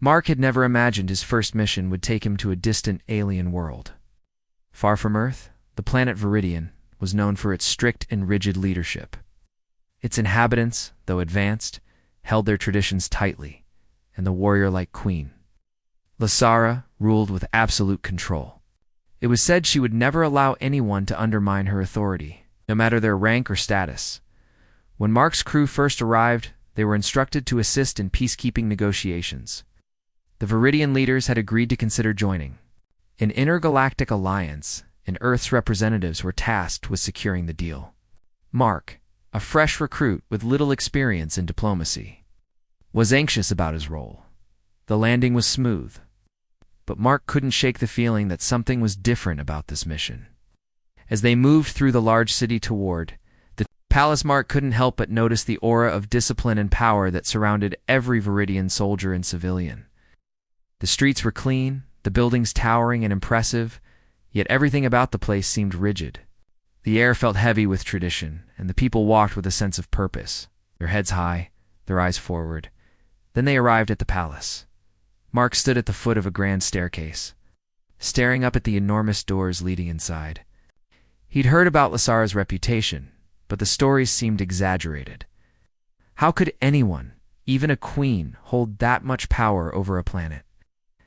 Mark had never imagined his first mission would take him to a distant alien world. Far from Earth, the planet Viridian was known for its strict and rigid leadership. Its inhabitants, though advanced, held their traditions tightly, and the warrior-like queen, Lasara, ruled with absolute control. It was said she would never allow anyone to undermine her authority, no matter their rank or status. When Mark's crew first arrived, they were instructed to assist in peacekeeping negotiations. The Viridian leaders had agreed to consider joining an intergalactic alliance, and Earth's representatives were tasked with securing the deal. Mark, a fresh recruit with little experience in diplomacy, was anxious about his role. The landing was smooth, but Mark couldn't shake the feeling that something was different about this mission. As they moved through the large city toward the palace, Mark couldn't help but notice the aura of discipline and power that surrounded every Viridian soldier and civilian. The streets were clean, the buildings towering and impressive, yet everything about the place seemed rigid. The air felt heavy with tradition, and the people walked with a sense of purpose, their heads high, their eyes forward. Then they arrived at the palace. Mark stood at the foot of a grand staircase, staring up at the enormous doors leading inside. He'd heard about Lasara's reputation, but the stories seemed exaggerated. How could anyone, even a queen, hold that much power over a planet?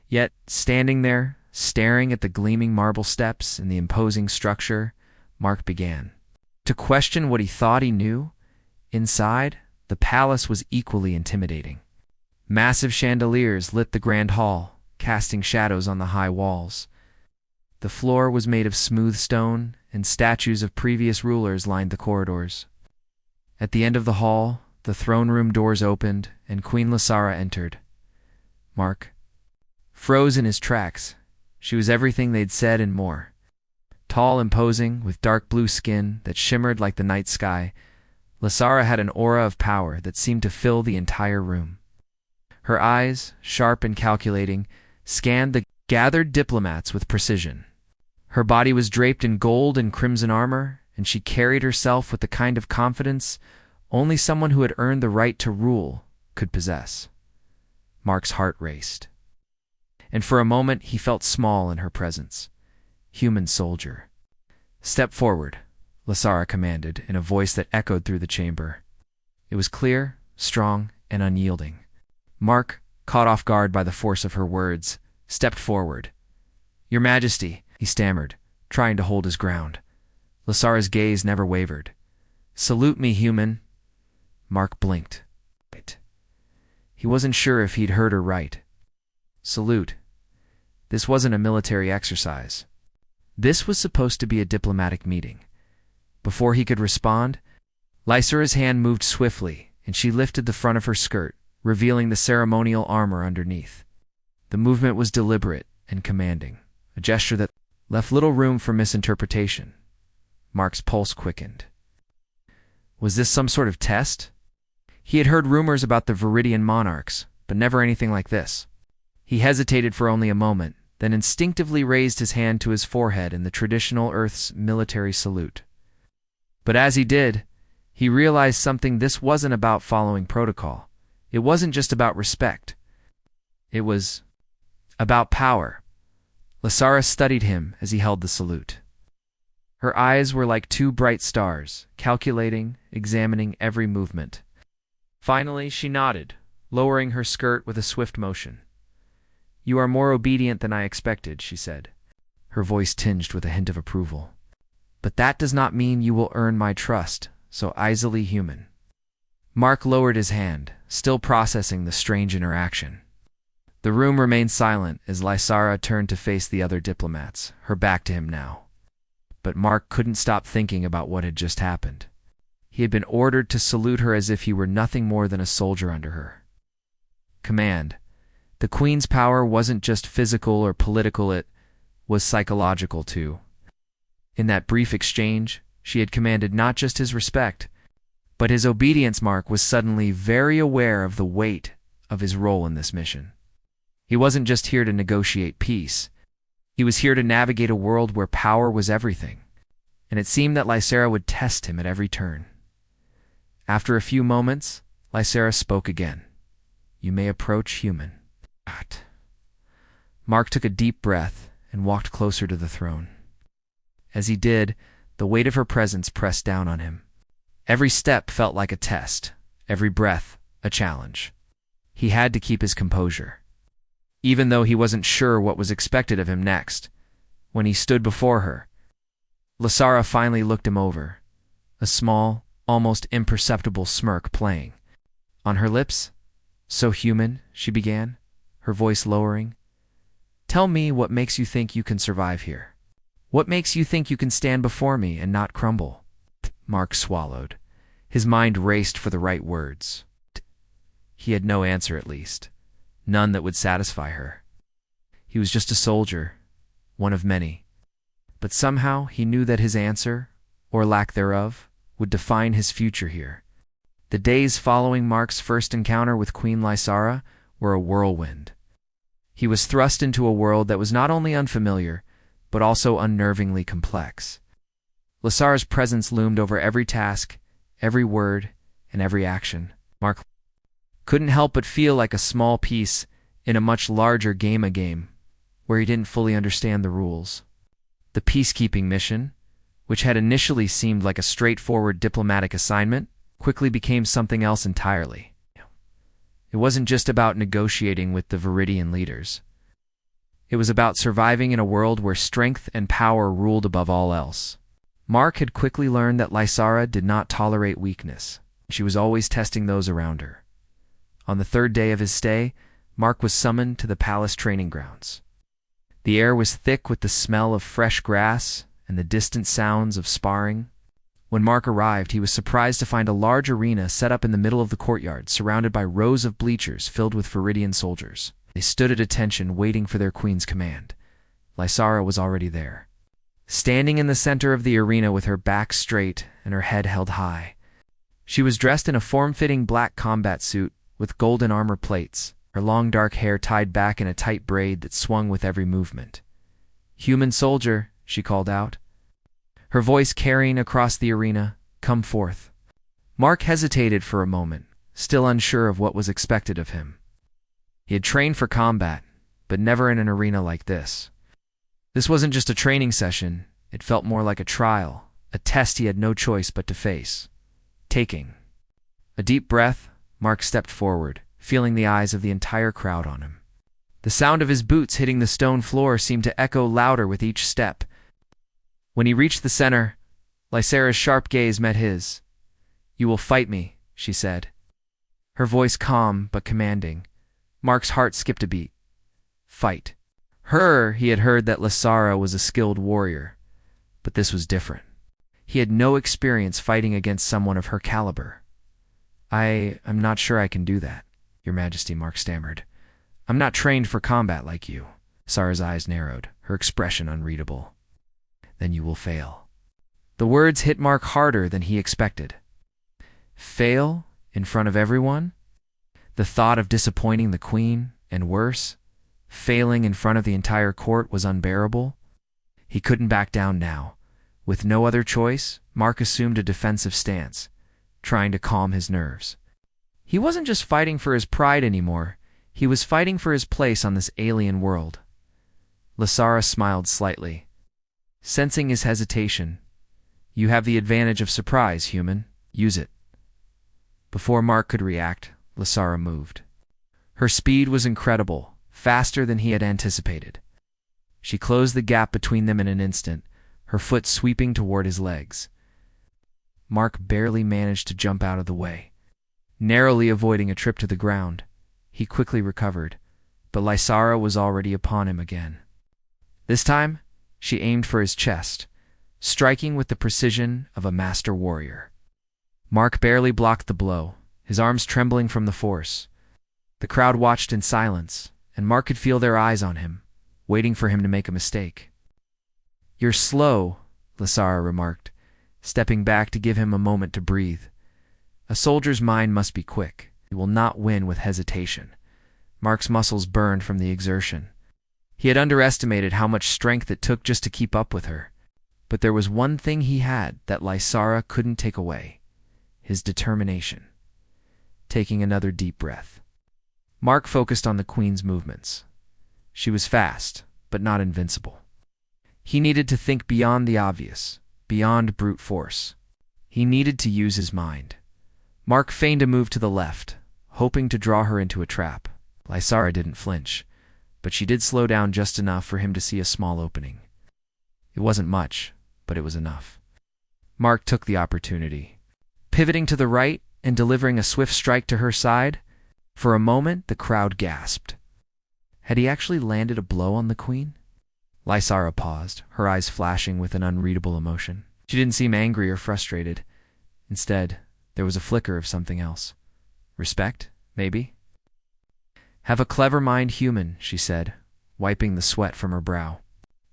Yet, standing there, staring at the gleaming marble steps and the imposing structure, Mark began to question what he thought he knew. Inside, the palace was equally intimidating. Massive chandeliers lit the grand hall, casting shadows on the high walls. The floor was made of smooth stone, and statues of previous rulers lined the corridors. At the end of the hall, the throne room doors opened, and Queen Lasara entered. Mark froze in his tracks. She was everything they'd said and more. Tall, imposing, with dark blue skin that shimmered like the night sky, Lasara had an aura of power that seemed to fill the entire room. Her eyes, sharp and calculating, scanned the gathered diplomats with precision. Her body was draped in gold and crimson armor, and she carried herself with the kind of confidence only someone who had earned the right to rule could possess. Mark's heart raced, and for a moment he felt small in her presence. Human soldier. "Step forward," Lasara commanded in a voice that echoed through the chamber. It was clear, strong, and unyielding. Mark, caught off guard by the force of her words, stepped forward. "Your Majesty," he stammered, trying to hold his ground. Lasara's gaze never wavered. "Salute me, human." Mark blinked. He wasn't sure if he'd heard her right. Salute. This wasn't a military exercise. This was supposed to be a diplomatic meeting. Before he could respond, Lysara's hand moved swiftly, and she lifted the front of her skirt, revealing the ceremonial armor underneath. The movement was deliberate and commanding, a gesture that left little room for misinterpretation. Mark's pulse quickened. Was this some sort of test? He had heard rumors about the Viridian monarchs, but never anything like this. He hesitated for only a moment, then instinctively raised his hand to his forehead in the traditional Earth's military salute. But as he did, he realized something. This wasn't about following protocol. It wasn't just about respect. It was about power. Lasara studied him as he held the salute. Her eyes were like two bright stars, calculating, examining every movement. Finally, she nodded, lowering her skirt with a swift motion. "You are more obedient than I expected," she said, her voice tinged with a hint of approval. "But that does not mean you will earn my trust, so easily, human." Mark lowered his hand, still processing the strange interaction. The room remained silent as Lysara turned to face the other diplomats, her back to him now. But Mark couldn't stop thinking about what had just happened. He had been ordered to salute her as if he were nothing more than a soldier under her. Command. The Queen's power wasn't just physical or political, it was psychological too. In that brief exchange, she had commanded not just his respect, but his obedience. Mark was suddenly very aware of the weight of his role in this mission. He wasn't just here to negotiate peace. He was here to navigate a world where power was everything, and it seemed that Lysara would test him at every turn. After a few moments, Lysara spoke again. "You may approach, human." Mark took a deep breath and walked closer to the throne. As he did, the weight of her presence pressed down on him. Every step felt like a test, every breath a challenge. He had to keep his composure. Even though he wasn't sure what was expected of him next, when he stood before her, Lysara finally looked him over, a small, almost imperceptible smirk playing. On her lips, "So human," she began, her voice lowering. "Tell me what makes you think you can survive here. What makes you think you can stand before me and not crumble?" Mark swallowed. His mind raced for the right words. He had no answer, at least. None that would satisfy her. He was just a soldier, one of many. But somehow he knew that his answer, or lack thereof, would define his future here. The days following Mark's first encounter with Queen Lysara were a whirlwind. He was thrust into a world that was not only unfamiliar, but also unnervingly complex. Lysara's presence loomed over every task, every word, and every action. Mark couldn't help but feel like a small piece in a much larger game, where he didn't fully understand the rules. The peacekeeping mission, which had initially seemed like a straightforward diplomatic assignment, quickly became something else entirely. It wasn't just about negotiating with the Viridian leaders. It was about surviving in a world where strength and power ruled above all else. Mark had quickly learned that Lysara did not tolerate weakness. She was always testing those around her. On the third day of his stay, Mark was summoned to the palace training grounds. The air was thick with the smell of fresh grass and the distant sounds of sparring. When Mark arrived, he was surprised to find a large arena set up in the middle of the courtyard, surrounded by rows of bleachers filled with Viridian soldiers. They stood at attention, waiting for their queen's command. Lysara was already there. Standing in the center of the arena with her back straight and her head held high. She was dressed in a form-fitting black combat suit with golden armor plates, her long dark hair tied back in a tight braid that swung with every movement. "Human soldier," she called out, her voice carrying across the arena, "come forth." Mark hesitated for a moment, still unsure of what was expected of him. He had trained for combat, but never in an arena like this. This wasn't just a training session, it felt more like a trial, a test he had no choice but to face. Taking a deep breath, Mark stepped forward, feeling the eyes of the entire crowd on him. The sound of his boots hitting the stone floor seemed to echo louder with each step. When he reached the center, Lysara's sharp gaze met his. "You will fight me," she said. Her voice calm but commanding. Mark's heart skipped a beat. Fight. He had heard that Lysara was a skilled warrior, but this was different. He had no experience fighting against someone of her caliber. I'm not sure I can do that, Your Majesty," Mark stammered. "I'm not trained for combat like you." Sara's eyes narrowed, her expression unreadable. "Then you will fail." The words hit Mark harder than he expected. Fail? In front of everyone? The thought of disappointing the queen, and worse, failing in front of the entire court was unbearable. He couldn't back down now. With no other choice, Mark assumed a defensive stance, trying to calm his nerves. He wasn't just fighting for his pride anymore, he was fighting for his place on this alien world. Lysara smiled slightly. Sensing his hesitation, "You have the advantage of surprise, human. Use it." Before Mark could react, Lysara moved. Her speed was incredible, faster than he had anticipated. She closed the gap between them in an instant, her foot sweeping toward his legs. Mark barely managed to jump out of the way, narrowly avoiding a trip to the ground. He quickly recovered, but Lysara was already upon him again. This time, she aimed for his chest, striking with the precision of a master warrior. Mark barely blocked the blow, his arms trembling from the force. The crowd watched in silence, and Mark could feel their eyes on him, waiting for him to make a mistake. "You're slow," Lysara remarked, stepping back to give him a moment to breathe. A soldier's mind must be quick. He will not win with hesitation. Mark's muscles burned from the exertion. He had underestimated how much strength it took just to keep up with her. But there was one thing he had that Lysara couldn't take away: his determination. Taking another deep breath, Mark focused on the queen's movements. She was fast, but not invincible. He needed to think beyond the obvious, beyond brute force. He needed to use his mind. Mark feigned a move to the left, hoping to draw her into a trap. Lysara didn't flinch, but she did slow down just enough for him to see a small opening. It wasn't much, but it was enough. Mark took the opportunity. Pivoting to the right and delivering a swift strike to her side, for a moment the crowd gasped. Had he actually landed a blow on the queen? Lysara paused, her eyes flashing with an unreadable emotion. She didn't seem angry or frustrated. Instead, there was a flicker of something else. Respect, maybe? Have a clever mind, human, she said, wiping the sweat from her brow.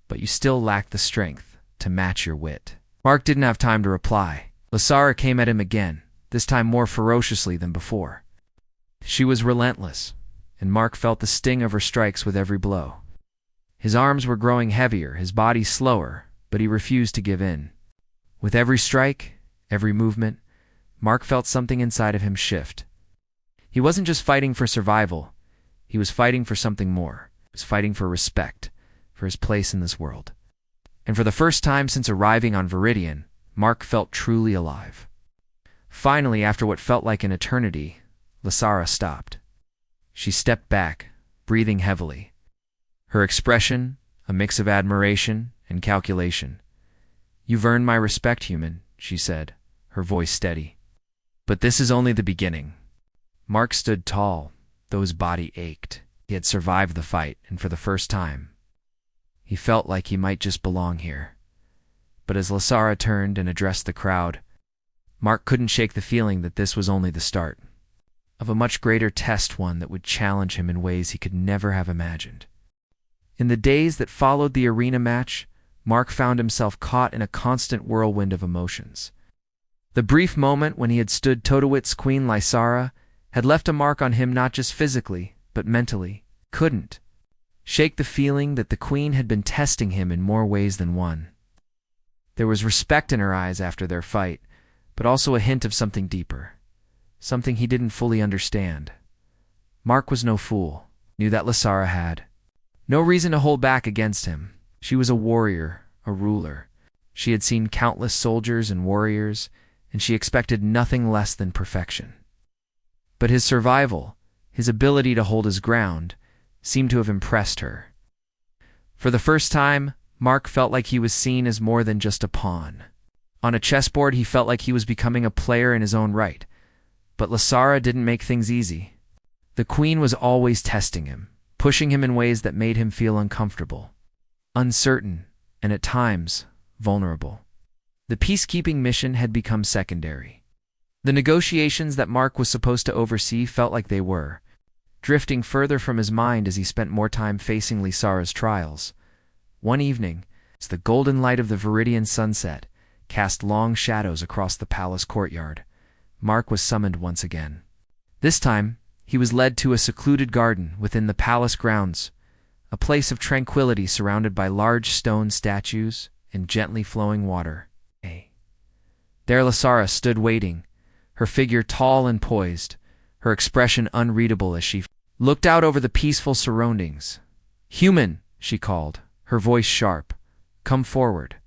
But you still lack the strength to match your wit. Mark didn't have time to reply. Lysara came at him again, this time more ferociously than before. She was relentless, and Mark felt the sting of her strikes with every blow. His arms were growing heavier, his body slower, but he refused to give in. With every strike, every movement, Mark felt something inside of him shift. He wasn't just fighting for survival, he was fighting for something more. He was fighting for respect, for his place in this world. And for the first time since arriving on Viridian, Mark felt truly alive. Finally, after what felt like an eternity, Lysara stopped. She stepped back, breathing heavily. Her expression, a mix of admiration and calculation. "You've earned my respect, human," she said, her voice steady. But this is only the beginning. Mark stood tall, though his body ached. He had survived the fight, and for the first time, he felt like he might just belong here. But as Lysara turned and addressed the crowd, Mark couldn't shake the feeling that this was only the start of a much greater test, one that would challenge him in ways he could never have imagined. In the days that followed the arena match, Mark found himself caught in a constant whirlwind of emotions. The brief moment when he had stood toe-to-wit's Queen Lysara had left a mark on him, not just physically, but mentally. Couldn't shake the feeling that the Queen had been testing him in more ways than one. There was respect in her eyes after their fight, but also a hint of something deeper, something he didn't fully understand. Mark was no fool, knew that Lysara had no reason to hold back against him. She was a warrior, a ruler. She had seen countless soldiers and warriors, and she expected nothing less than perfection. But his survival, his ability to hold his ground, seemed to have impressed her. For the first time, Mark felt like he was seen as more than just a pawn. On a chessboard, he felt like he was becoming a player in his own right. But Lysara didn't make things easy. The Queen was always testing him, pushing him in ways that made him feel uncomfortable, uncertain, and at times, vulnerable. The peacekeeping mission had become secondary. The negotiations that Mark was supposed to oversee felt like they were, drifting further from his mind as he spent more time facing Lysara's trials. One evening, as the golden light of the Viridian sunset cast long shadows across the palace courtyard, Mark was summoned once again. This time, he was led to a secluded garden within the palace grounds, a place of tranquility surrounded by large stone statues and gently flowing water. There Lysara stood waiting, her figure tall and poised, her expression unreadable as she looked out over the peaceful surroundings. "Human," she called, her voice sharp. "Come forward."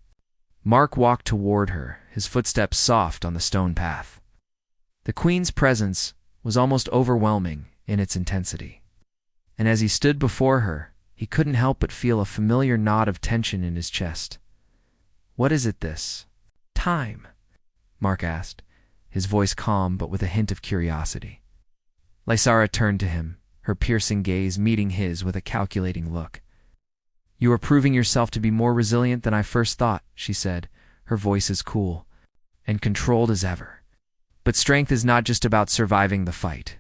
Mark walked toward her, his footsteps soft on the stone path. The Queen's presence was almost overwhelming in its intensity. And as he stood before her, he couldn't help but feel a familiar knot of tension in his chest. "What is it this time?" Mark asked, his voice calm but with a hint of curiosity. Lysara turned to him, her piercing gaze meeting his with a calculating look. "You are proving yourself to be more resilient than I first thought," she said, her voice as cool and controlled as ever. "But strength is not just about surviving the fight.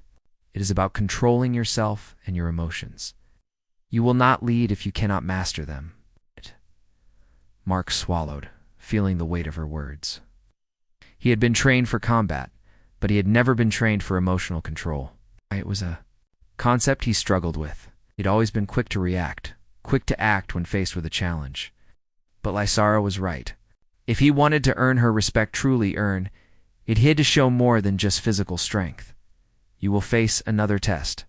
It is about controlling yourself and your emotions. You will not lead if you cannot master them." Mark swallowed, feeling the weight of her words. He had been trained for combat, but he had never been trained for emotional control. It was a concept he struggled with. He'd always been quick to react, quick to act when faced with a challenge. But Lysara was right. If he wanted to earn her respect, truly earn, it had to show more than just physical strength. "You will face another test,"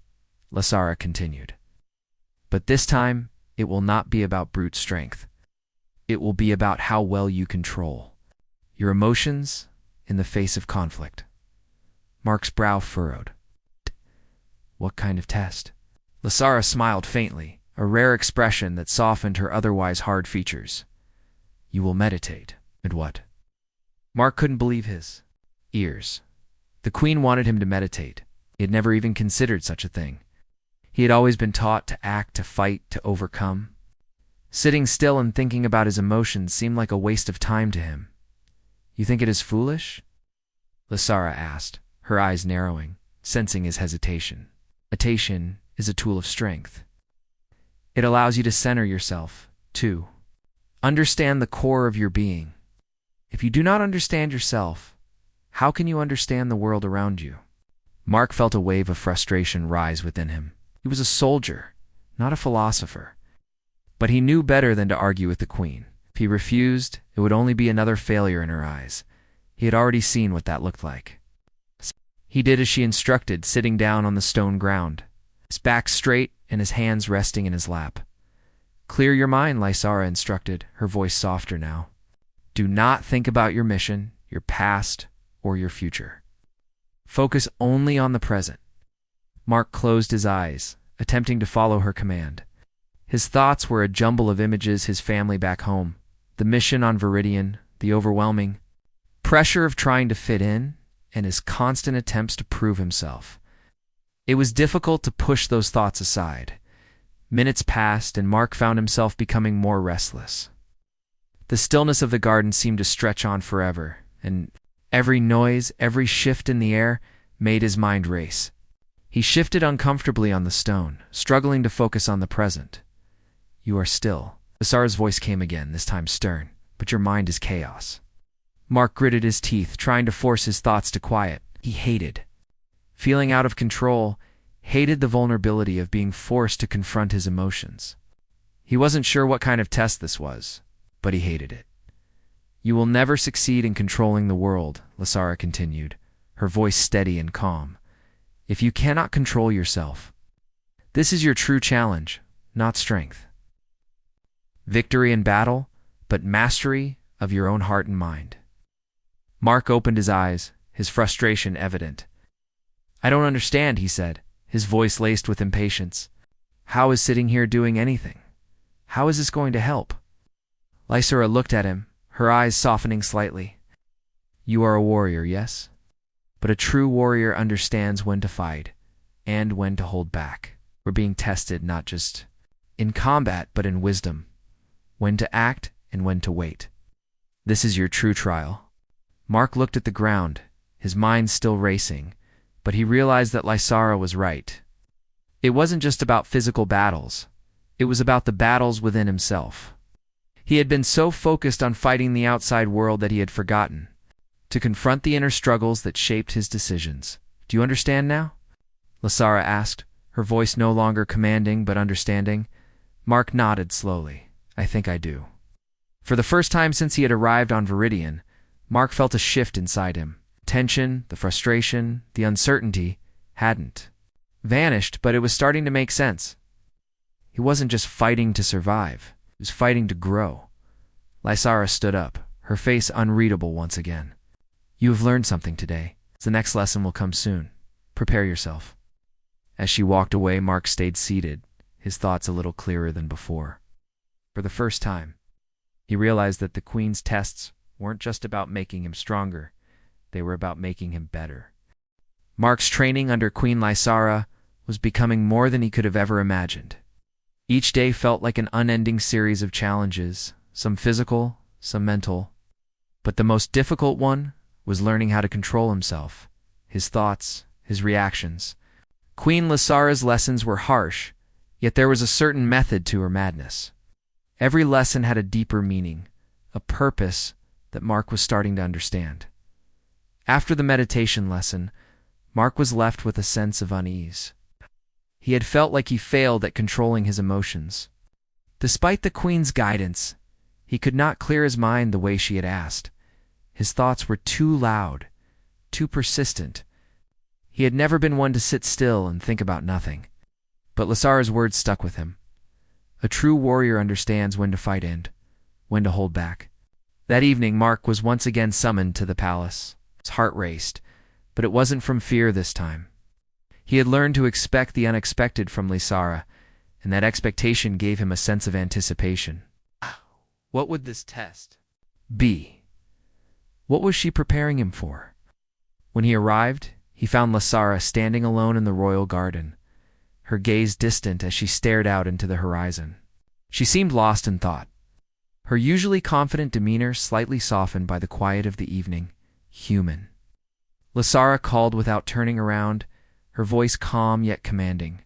Lysara continued. But this time, it will not be about brute strength. It will be about how well you control your emotions in the face of conflict. Mark's brow furrowed. What kind of test? Lysara smiled faintly, a rare expression that softened her otherwise hard features. You will meditate. And what? Mark couldn't believe his ears. The queen wanted him to meditate. He had never even considered such a thing. He had always been taught to act, to fight, to overcome. Sitting still and thinking about his emotions seemed like a waste of time to him. You think it is foolish? Lysara asked, her eyes narrowing, sensing his hesitation. Meditation is a tool of strength. It allows you to center yourself, too. Understand the core of your being. If you do not understand yourself, how can you understand the world around you? Mark felt a wave of frustration rise within him. He was a soldier, not a philosopher. But he knew better than to argue with the queen. If he refused, it would only be another failure in her eyes. He had already seen what that looked like. He did as she instructed, sitting down on the stone ground, his back straight and his hands resting in his lap. Clear your mind, Lysara instructed, her voice softer now. Do not think about your mission, your past, or your future. Focus only on the present. Mark closed his eyes, attempting to follow her command. His thoughts were a jumble of images: his family back home, the mission on Viridian, the overwhelming pressure of trying to fit in, and his constant attempts to prove himself. It was difficult to push those thoughts aside. Minutes passed, and Mark found himself becoming more restless. The stillness of the garden seemed to stretch on forever, and every noise, every shift in the air made his mind race. He shifted uncomfortably on the stone, struggling to focus on the present. You are still. Lysara's voice came again, this time stern, but your mind is chaos. Mark gritted his teeth, trying to force his thoughts to quiet. He hated feeling out of control, hated the vulnerability of being forced to confront his emotions. He wasn't sure what kind of test this was, but he hated it. You will never succeed in controlling the world, Lysara continued, her voice steady and calm, if you cannot control yourself. This is your true challenge, not strength. Victory in battle, but mastery of your own heart and mind. Mark opened his eyes, his frustration evident. I don't understand, he said, his voice laced with impatience. How is sitting here doing anything? How is this going to help? Lysara looked at him, her eyes softening slightly. You are a warrior, yes? But a true warrior understands when to fight and when to hold back. We're being tested not just in combat, but in wisdom. When to act and when to wait. This is your true trial. Mark looked at the ground, his mind still racing, but he realized that Lysara was right. It wasn't just about physical battles. It was about the battles within himself. He had been so focused on fighting the outside world that he had forgotten to confront the inner struggles that shaped his decisions. Do you understand now? Lysara asked, her voice no longer commanding but understanding. Mark nodded slowly. I think I do. For the first time since he had arrived on Viridian, Mark felt a shift inside him. Tension, the frustration, the uncertainty hadn't vanished, but it was starting to make sense. He wasn't just fighting to survive. He was fighting to grow. Lysara stood up, her face unreadable once again. You have learned something today. The next lesson will come soon. Prepare yourself. As she walked away, Mark stayed seated, his thoughts a little clearer than before. For the first time, he realized that the Queen's tests weren't just about making him stronger, they were about making him better. Mark's training under Queen Lysara was becoming more than he could have ever imagined. Each day felt like an unending series of challenges, some physical, some mental. But the most difficult one was learning how to control himself, his thoughts, his reactions. Queen Lysara's lessons were harsh, yet there was a certain method to her madness. Every lesson had a deeper meaning, a purpose that Mark was starting to understand. After the meditation lesson, Mark was left with a sense of unease. He had felt like he failed at controlling his emotions. Despite the Queen's guidance, he could not clear his mind the way she had asked. His thoughts were too loud, too persistent. He had never been one to sit still and think about nothing. But Lysara's words stuck with him. A true warrior understands when to fight and when to hold back. That evening, Mark was once again summoned to the palace. His heart raced, but it wasn't from fear this time. He had learned to expect the unexpected from Lysara, and that expectation gave him a sense of anticipation. What would this test be? What was she preparing him for? When he arrived, he found Lysara standing alone in the royal garden, her gaze distant as she stared out into the horizon. She seemed lost in thought, her usually confident demeanor slightly softened by the quiet of the evening. Human. Lysara called without turning around, her voice calm yet commanding.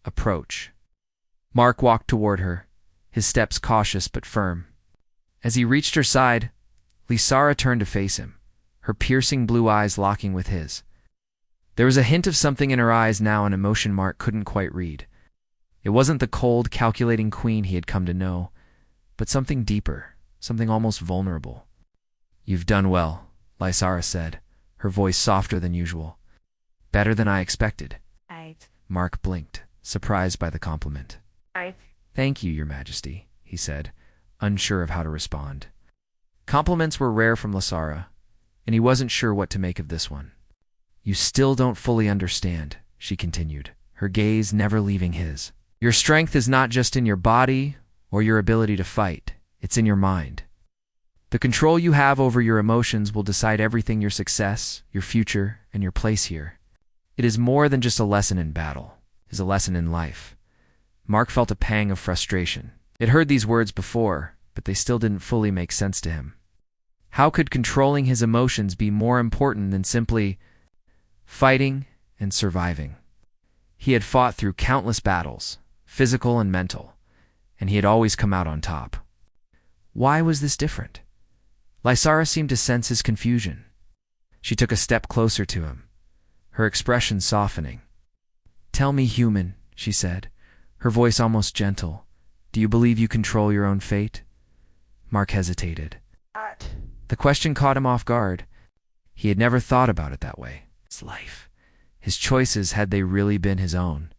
Approach. Mark walked toward her, his steps cautious but firm. As he reached her side, Lysara turned to face him, her piercing blue eyes locking with his. There was a hint of something in her eyes now, an emotion Mark couldn't quite read. It wasn't the cold, calculating queen he had come to know, but something deeper, something almost vulnerable. You've done well, Lysara said, her voice softer than usual. Better than I expected. Mark blinked, surprised by the compliment. Thank you, Your Majesty, he said, unsure of how to respond. Compliments were rare from Lysara, and he wasn't sure what to make of this one. You still don't fully understand, she continued, her gaze never leaving his. Your strength is not just in your body or your ability to fight, it's in your mind. The control you have over your emotions will decide everything: your success, your future, and your place here. It is more than just a lesson in battle, it is a lesson in life. Mark felt a pang of frustration. He'd heard these words before, but they still didn't fully make sense to him. How could controlling his emotions be more important than simply fighting and surviving? He had fought through countless battles, physical and mental, and he had always come out on top. Why was this different? Lysara seemed to sense his confusion. She took a step closer to him, her expression softening. Tell me, human, she said, her voice almost gentle. Do you believe you control your own fate? Mark hesitated. The question caught him off guard. He had never thought about it that way. His life, his choices, had they really been his own?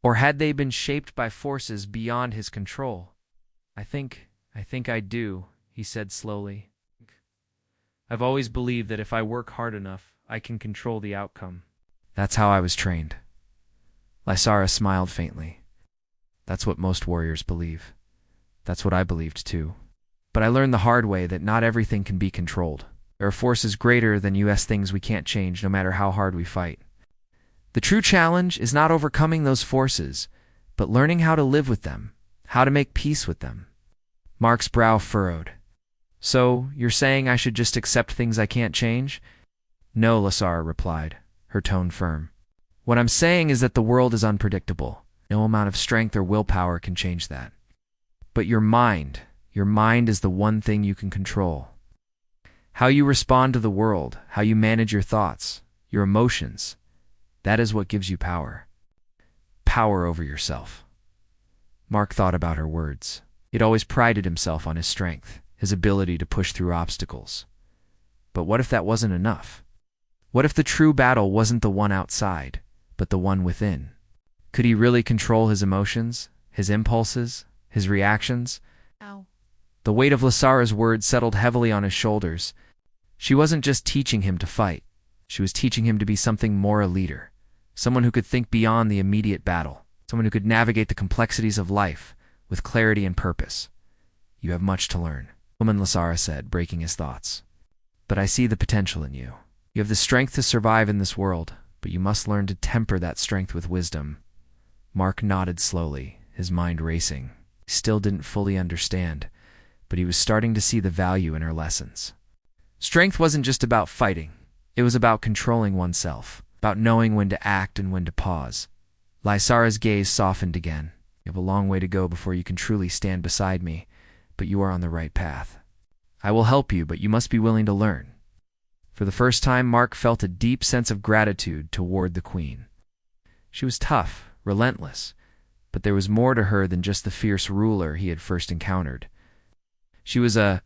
Or had they been shaped by forces beyond his control? I think I do, he said slowly. I've always believed that if I work hard enough, I can control the outcome. That's how I was trained. Lysara smiled faintly. That's what most warriors believe. That's what I believed too. But I learned the hard way that not everything can be controlled. There are forces greater than us, things we can't change no matter how hard we fight. The true challenge is not overcoming those forces, but learning how to live with them, how to make peace with them. Mark's brow furrowed. So, you're saying I should just accept things I can't change? No, Lysara replied, her tone firm. What I'm saying is that the world is unpredictable. No amount of strength or willpower can change that. But your mind is the one thing you can control. How you respond to the world, how you manage your thoughts, your emotions, that is what gives you power. Power over yourself. Mark thought about her words. He'd always prided himself on his strength, his ability to push through obstacles. But what if that wasn't enough? What if the true battle wasn't the one outside, but the one within? Could he really control his emotions, his impulses, his reactions? The weight of Lysara's words settled heavily on his shoulders. She wasn't just teaching him to fight. She was teaching him to be something more: a leader, someone who could think beyond the immediate battle, someone who could navigate the complexities of life with clarity and purpose. You have much to learn, woman, Lysara said, breaking his thoughts. But I see the potential in you. You have the strength to survive in this world, but you must learn to temper that strength with wisdom. Mark nodded slowly, his mind racing. He still didn't fully understand, but he was starting to see the value in her lessons. Strength wasn't just about fighting. It was about controlling oneself, about knowing when to act and when to pause. Lysara's gaze softened again. You have a long way to go before you can truly stand beside me, but you are on the right path. I will help you, but you must be willing to learn. For the first time, Mark felt a deep sense of gratitude toward the queen. She was tough, relentless, but there was more to her than just the fierce ruler he had first encountered. She was a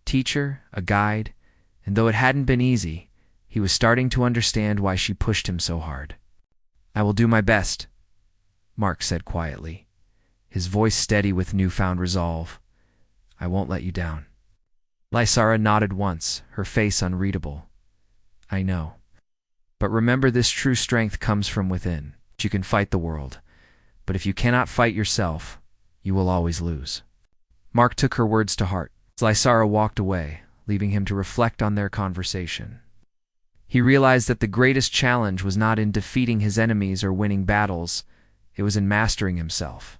teacher, a guide, and though it hadn't been easy, he was starting to understand why she pushed him so hard. I will do my best, Mark said quietly, his voice steady with newfound resolve. "I won't let you down." Lysara nodded once, her face unreadable. "I know. But remember, this true strength comes from within. You can fight the world, but if you cannot fight yourself, you will always lose." Mark took her words to heart. Lysara walked away, leaving him to reflect on their conversation. He realized that the greatest challenge was not in defeating his enemies or winning battles, it was in mastering himself.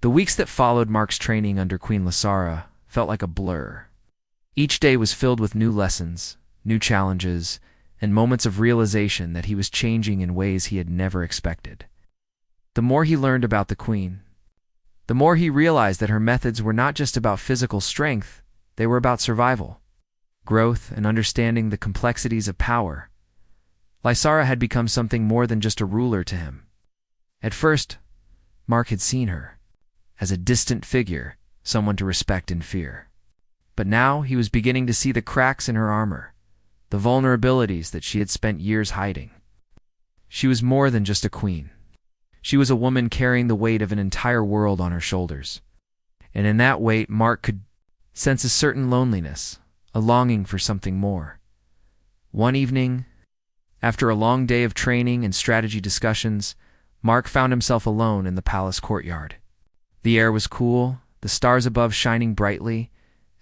The weeks that followed Mark's training under Queen Lysara felt like a blur. Each day was filled with new lessons, new challenges, and moments of realization that he was changing in ways he had never expected. The more he learned about the Queen, the more he realized that her methods were not just about physical strength, they were about survival, growth, and understanding the complexities of power. Lysara had become something more than just a ruler to him. At first, Mark had seen her as a distant figure, someone to respect and fear. But now he was beginning to see the cracks in her armor, the vulnerabilities that she had spent years hiding. She was more than just a queen. She was a woman carrying the weight of an entire world on her shoulders. And in that weight, Mark could sense a certain loneliness, a longing for something more. One evening, after a long day of training and strategy discussions, Mark found himself alone in the palace courtyard. The air was cool, the stars above shining brightly,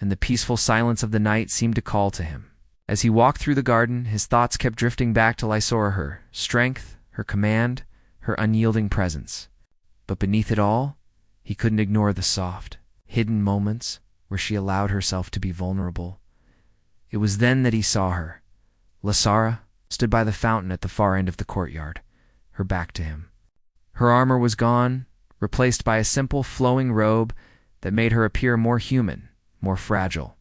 and the peaceful silence of the night seemed to call to him. As he walked through the garden, his thoughts kept drifting back to Lysara, her strength, her command, her unyielding presence. But beneath it all, he couldn't ignore the soft, hidden moments where she allowed herself to be vulnerable. It was then that he saw her. Lysara stood by the fountain at the far end of the courtyard, her back to him. Her armor was gone, replaced by a simple flowing robe that made her appear more human, more fragile.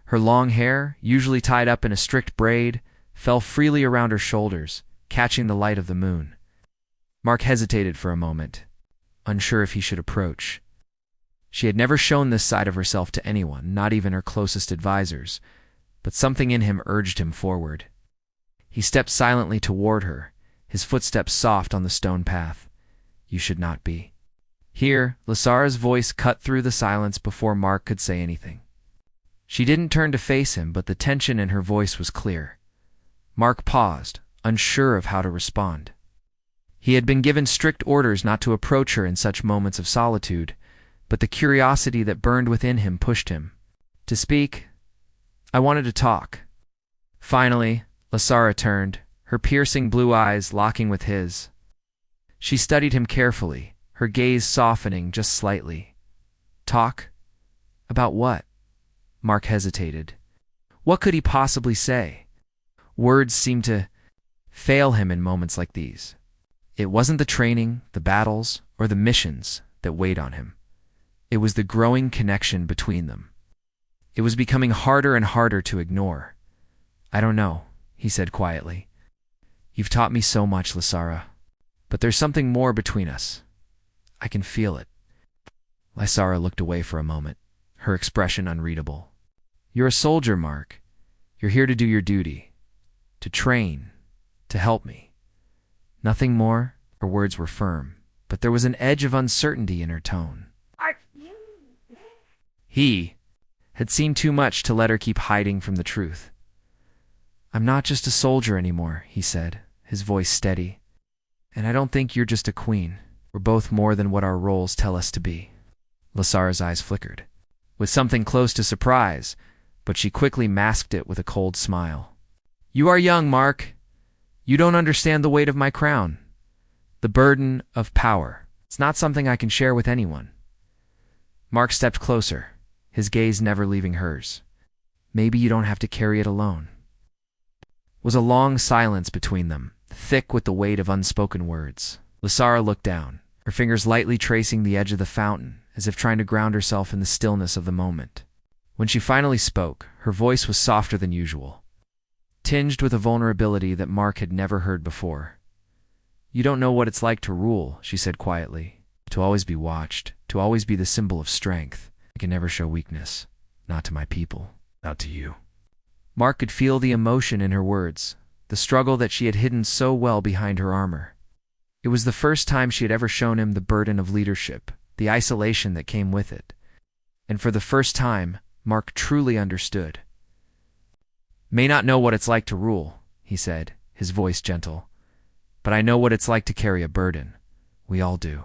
Her long hair, usually tied up in a strict braid, fell freely around her shoulders, catching the light of the moon. Mark hesitated for a moment, unsure if he should approach. She had never shown this side of herself to anyone, not even her closest advisors, but something in him urged him forward. He stepped silently toward her, his footsteps soft on the stone path. "You should not be." Here, Lysara's voice cut through the silence before Mark could say anything. She didn't turn to face him, but the tension in her voice was clear. Mark paused, unsure of how to respond. He had been given strict orders not to approach her in such moments of solitude, but the curiosity that burned within him pushed him to speak. "I wanted to talk." Finally, Lysara turned, her piercing blue eyes locking with his. She studied him carefully, her gaze softening just slightly. "Talk? About what?" Mark hesitated. What could he possibly say? Words seemed to fail him in moments like these. It wasn't the training, the battles, or the missions that weighed on him. It was the growing connection between them. It was becoming harder and harder to ignore. "I don't know," he said quietly. "You've taught me so much, Lysara. But there's something more between us. I can feel it." Lysara looked away for a moment, her expression unreadable. "You're a soldier, Mark. You're here to do your duty, to train, to help me." Nothing more. Her words were firm, but there was an edge of uncertainty in her tone. He had seen too much to let her keep hiding from the truth. "I'm not just a soldier anymore," he said, his voice steady. "And I don't think you're just a queen. We're both more than what our roles tell us to be." Lysara's eyes flickered, with something close to surprise, but she quickly masked it with a cold smile. "You are young, Mark. You don't understand the weight of my crown. The burden of power. It's not something I can share with anyone." Mark stepped closer, his gaze never leaving hers. "Maybe you don't have to carry it alone." Was a long silence between them, thick with the weight of unspoken words. Lysara looked down, her fingers lightly tracing the edge of the fountain, as if trying to ground herself in the stillness of the moment. When she finally spoke, her voice was softer than usual, tinged with a vulnerability that Mark had never heard before. "You don't know what it's like to rule," she said quietly. "To always be watched, to always be the symbol of strength. I can never show weakness, not to my people, not to you." Mark could feel the emotion in her words, the struggle that she had hidden so well behind her armor. It was the first time she had ever shown him the burden of leadership, the isolation that came with it. And for the first time, Mark truly understood. "May not know what it's like to rule," he said, his voice gentle, "but I know what it's like to carry a burden. We all do.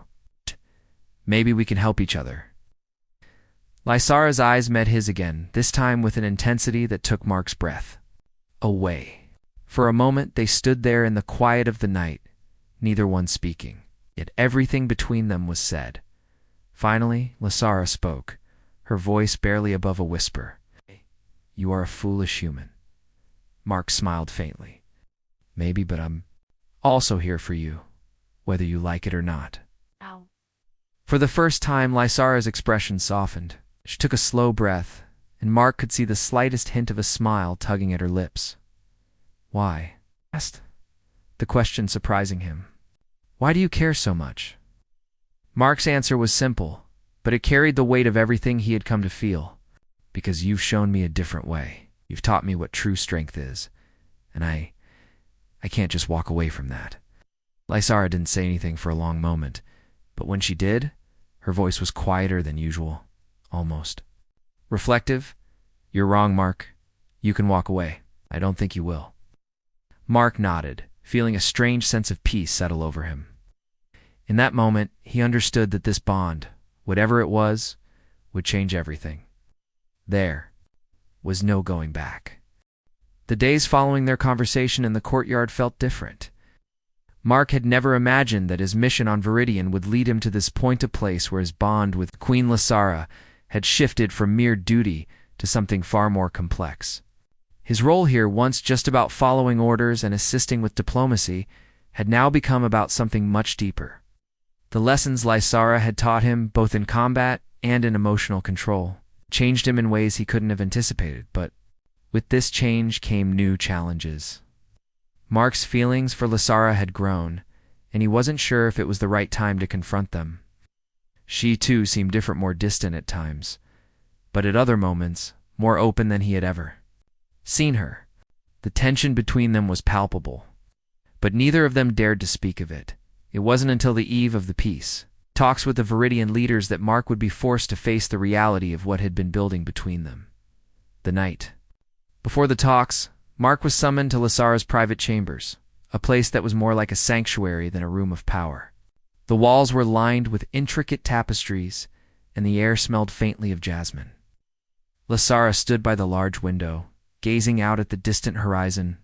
Maybe we can help each other." Lysara's eyes met his again, this time with an intensity that took Mark's breath away. For a moment they stood there in the quiet of the night, neither one speaking. Yet everything between them was said. Finally, Lysara spoke, her voice barely above a whisper. "You are a foolish human." Mark smiled faintly. "Maybe, but I'm also here for you, whether you like it or not." Ow. For the first time, Lysara's expression softened. She took a slow breath, and Mark could see the slightest hint of a smile tugging at her lips. "Why?" asked, the question surprising him. "Why do you care so much?" Mark's answer was simple, but it carried the weight of everything he had come to feel. "Because you've shown me a different way. You've taught me what true strength is, and I can't just walk away from that." Lysara didn't say anything for a long moment, but when she did, her voice was quieter than usual, almost reflective. "You're wrong, Mark. You can walk away. I don't think you will." Mark nodded, feeling a strange sense of peace settle over him. In that moment, he understood that this bond, whatever it was, would change everything. There was no going back. The days following their conversation in the courtyard felt different. Mark had never imagined that his mission on Viridian would lead him to this point of place where his bond with Queen Lysara had shifted from mere duty to something far more complex. His role here, once just about following orders and assisting with diplomacy, had now become about something much deeper. The lessons Lysara had taught him, both in combat and in emotional control, changed him in ways he couldn't have anticipated, but with this change came new challenges. Mark's feelings for Lysara had grown, and he wasn't sure if it was the right time to confront them. She, too, seemed different, more distant at times, but at other moments, more open than he had ever seen her. The tension between them was palpable, but neither of them dared to speak of it. It wasn't until the eve of the peace talks with the Viridian leaders that Mark would be forced to face the reality of what had been building between them. The night before the talks, Mark was summoned to Lysara's private chambers, a place that was more like a sanctuary than a room of power. The walls were lined with intricate tapestries, and the air smelled faintly of jasmine. Lysara stood by the large window, gazing out at the distant horizon,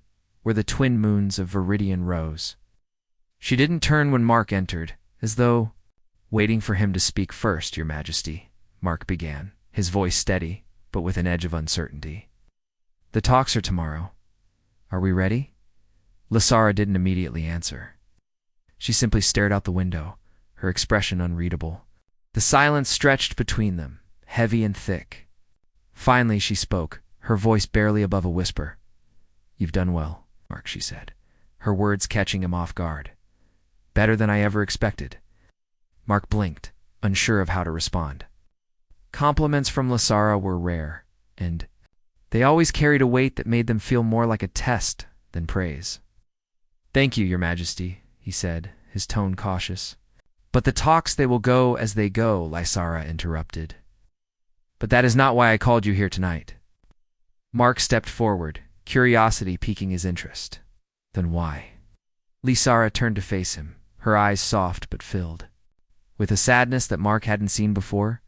where the twin moons of Viridian rose. She didn't turn when Mark entered, as though waiting for him to speak first. "Your Majesty," Mark began, his voice steady, but with an edge of uncertainty. "The talks are tomorrow. Are we ready?" Lysara didn't immediately answer. She simply stared out the window, her expression unreadable. The silence stretched between them, heavy and thick. Finally she spoke, her voice barely above a whisper. "You've done well, Mark," she said, her words catching him off guard. "Better than I ever expected." Mark blinked, unsure of how to respond. Compliments from Lysara were rare, and they always carried a weight that made them feel more like a test than praise. "Thank you, Your Majesty," he said, his tone cautious. "But the talks, they will go as they go," Lysara interrupted. "But that is not why I called you here tonight." Mark stepped forward, curiosity piquing his interest. "Then why?" Lysara turned to face him, her eyes soft but filled with a sadness that Mark hadn't seen before.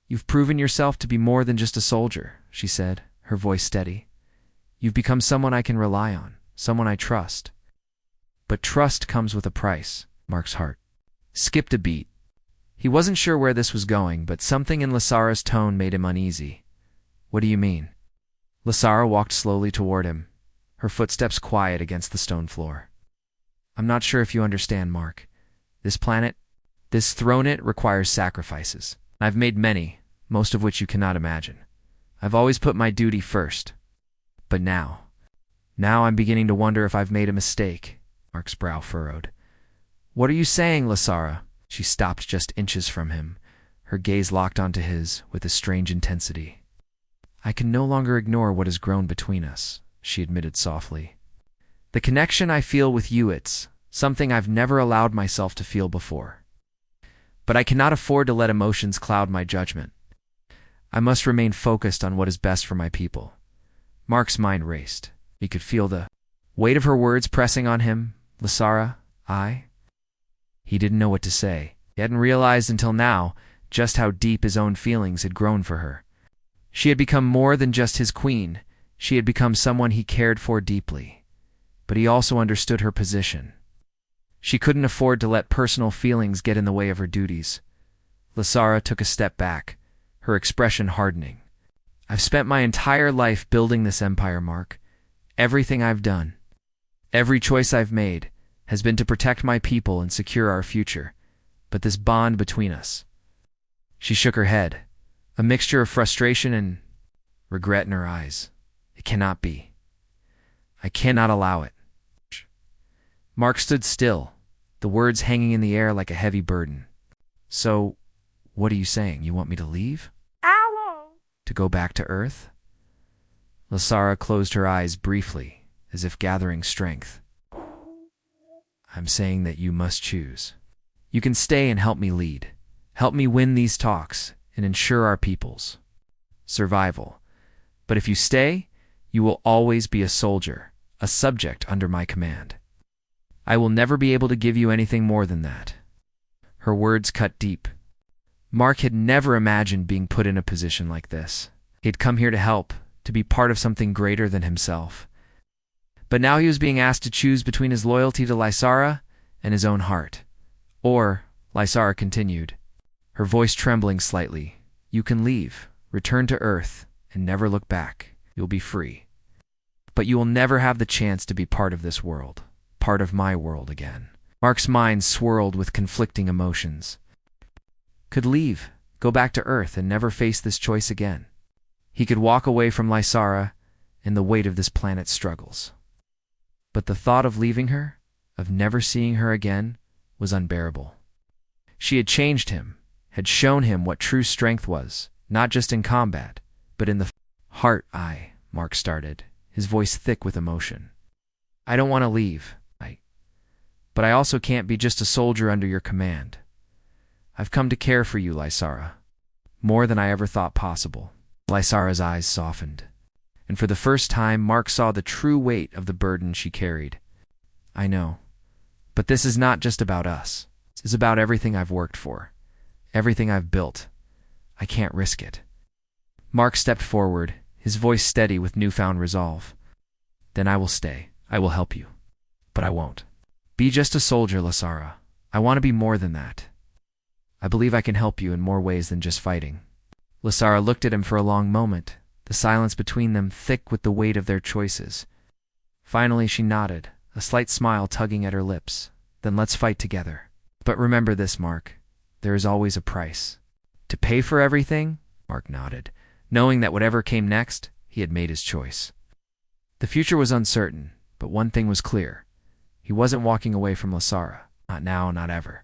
"You've proven yourself to be more than just a soldier," she said, her voice steady. "You've become someone I can rely on, someone I trust." But trust comes with a price. Mark's heart skipped a beat. He wasn't sure where this was going, but something in Lysara's tone made him uneasy. "What do you mean?" Lysara walked slowly toward him, her footsteps quiet against the stone floor. "I'm not sure if you understand, Mark. This planet, this throne, it requires sacrifices. I've made many, most of which you cannot imagine. I've always put my duty first. But now I'm beginning to wonder if I've made a mistake." Mark's brow furrowed. "What are you saying, Lysara?" She stopped just inches from him, her gaze locked onto his with a strange intensity. "I can no longer ignore what has grown between us," she admitted softly. "The connection I feel with you, it's something I've never allowed myself to feel before." But I cannot afford to let emotions cloud my judgment. I must remain focused on what is best for my people. Mark's mind raced. He could feel the weight of her words pressing on him. Lysara, He didn't know what to say. He hadn't realized until now just how deep his own feelings had grown for her. She had become more than just his queen. She had become someone he cared for deeply. But he also understood her position. She couldn't afford to let personal feelings get in the way of her duties. Lysara took a step back, her expression hardening. I've spent my entire life building this empire, Mark. Everything I've done, every choice I've made, has been to protect my people and secure our future. But this bond between us... She shook her head, a mixture of frustration and regret in her eyes. It cannot be. I cannot allow it. Mark stood still, the words hanging in the air like a heavy burden. So, what are you saying? You want me to leave? Ow! To go back to Earth? Lysara closed her eyes briefly, as if gathering strength. I'm saying that you must choose. You can stay and help me lead. Help me win these talks and ensure our people's survival. But if you stay, you will always be a soldier, a subject under my command. I will never be able to give you anything more than that. Her words cut deep. Mark had never imagined being put in a position like this. He had come here to help, to be part of something greater than himself. But now he was being asked to choose between his loyalty to Lysara and his own heart. Or, Lysara continued, her voice trembling slightly, you can leave, return to Earth, and never look back. You'll be free. But you will never have the chance to be part of this world, part of my world again. Mark's mind swirled with conflicting emotions. Could leave, go back to Earth, and never face this choice again. He could walk away from Lysara and the weight of this planet's struggles. But the thought of leaving her, of never seeing her again, was unbearable. She had changed him, had shown him what true strength was, not just in combat, but in the heart. Mark started, his voice thick with emotion. I don't want to leave, but I also can't be just a soldier under your command. I've come to care for you, Lysara, more than I ever thought possible. Lysara's eyes softened, and for the first time Mark saw the true weight of the burden she carried. I know, but this is not just about us. It's about everything I've worked for, everything I've built. I can't risk it. Mark stepped forward, his voice steady with newfound resolve. Then I will stay. I will help you. But I won't be just a soldier, Lysara. I want to be more than that. I believe I can help you in more ways than just fighting. Lysara looked at him for a long moment, the silence between them thick with the weight of their choices. Finally she nodded, a slight smile tugging at her lips. Then let's fight together. But remember this, Mark. There is always a price. To pay for everything? Mark nodded, knowing that whatever came next, he had made his choice. The future was uncertain, but one thing was clear. He wasn't walking away from Lysara. Not now, not ever.